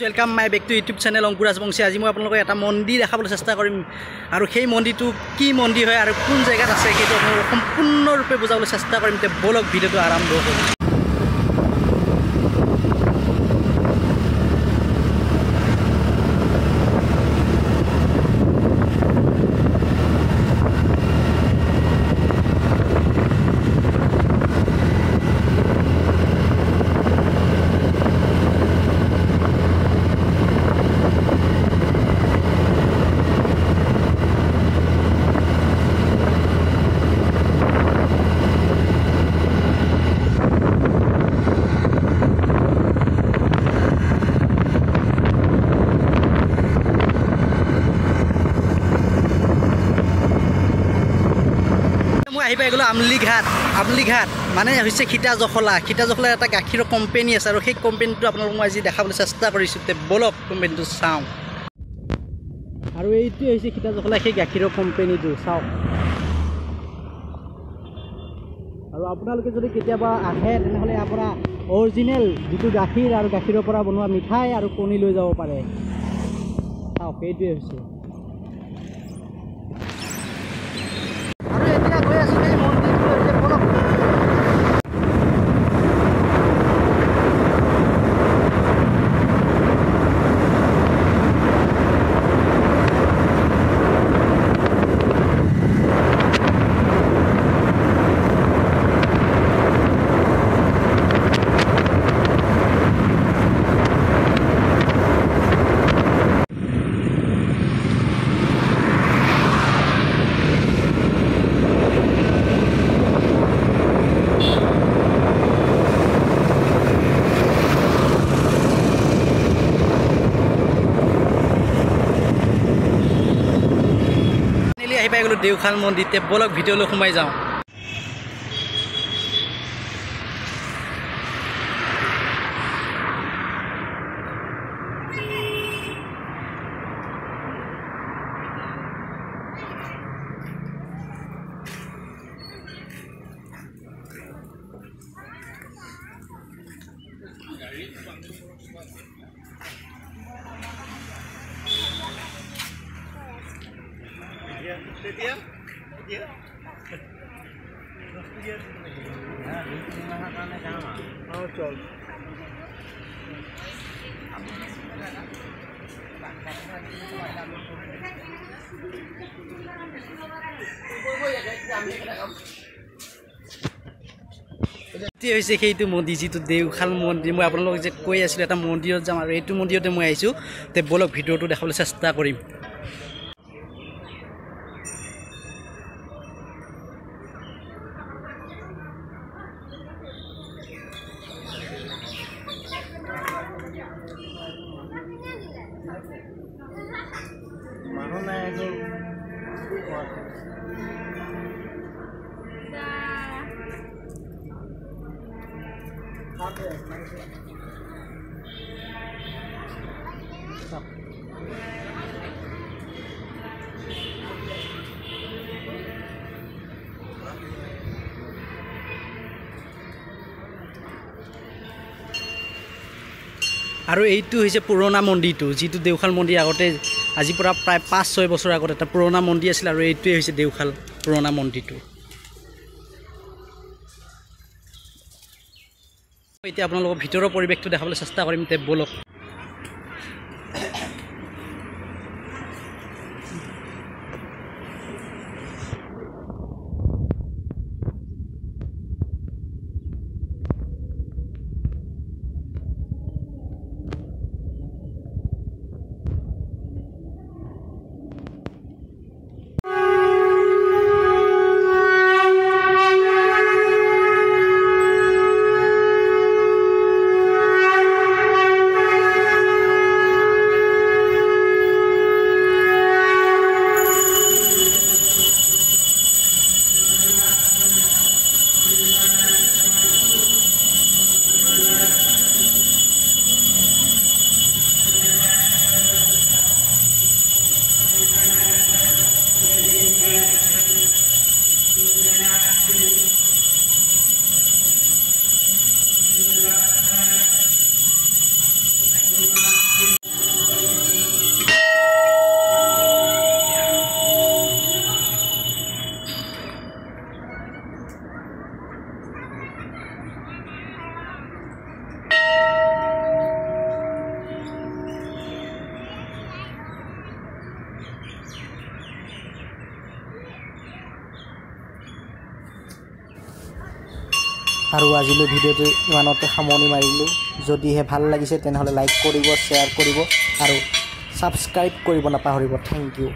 Welcome my back to YouTube channel Ankur Rajbanshi. आज मैं आपलोगों एटा मंदिर देखाबले चेष्टा करिम और সেই মন্দিৰটো কি মন্দিৰ হয় আৰু কোন জায়গাত আছে সেইটো আপোনালোকক সম্পূৰ্ণৰূপে বুজাবলৈ চেষ্টা কৰিম। তে বলক ভিডিওটো আৰম্ভ কৰো। আহি পাই গলো আমলিঘাট মানে হৈছে খিতা জখলা এটা গাখীৰৰ কোম্পানী আছে আৰু সেই কোম্পানীটো আপোনালোকক মই আজি দেখাবলৈ চেষ্টা কৰিছোঁ। তে বলক কোম্পানীটো চাওঁ। আৰু এইটো হৈছে খিতা জখলা সেই গাখীৰৰ কোম্পানীটো চাওক। আৰু আপোনালোকে যদি কেতিয়াবা আহে তেনেহ'লে ইয়াৰ পৰা অৰিজিনেল যিটো গাখীৰ আৰু গাখীৰৰ পৰা বনোৱা মিঠাই আৰু কণী লৈ যাব পাৰে। চাওক এইটোৱে হৈছে। আহি পাই গলো দেওখাল মন্দিৰতে বলক ভিডিঅ'লৈ সোমাই যাওঁ। চল হৈছে সেইটো মন্দিৰ যিটো দেওখাল মন্দিৰ। মই আপোনালোকক যে কৈ আছিলোঁ এটা মন্দিৰত যাম আৰু এইটো মন্দিৰতে মই আহিছোঁ। তে বলক ভিডিঅ'টো দেখাবলৈ চেষ্টা কৰিম। আৰু এইটো হৈছে পুৰণা মন্দিৰটো যিটো দেওখাল মন্দিৰ আগতে আজিৰ পৰা প্ৰায় 5-6 বছৰ আগত এটা পুৰণা মন্দিৰ আছিল আৰু এইটোৱে হৈছে দেওখাল পুৰণা মন্দিৰটো। এতিয়া আপোনালোকক ভিতৰৰ পৰিৱেশটো দেখাবলৈ চেষ্টা কৰিম। তে বলক। আৰু আজিলৈ ভিডিঅ'টো ইমানতে সামৰণি মাৰিলোঁ যদিহে ভাল লাগিছে তেনেহ'লে লাইক কৰিব শ্বেয়াৰ কৰিব আৰু ছাবস্ক্ৰাইব কৰিব নাপাহৰিব থেংক ইউ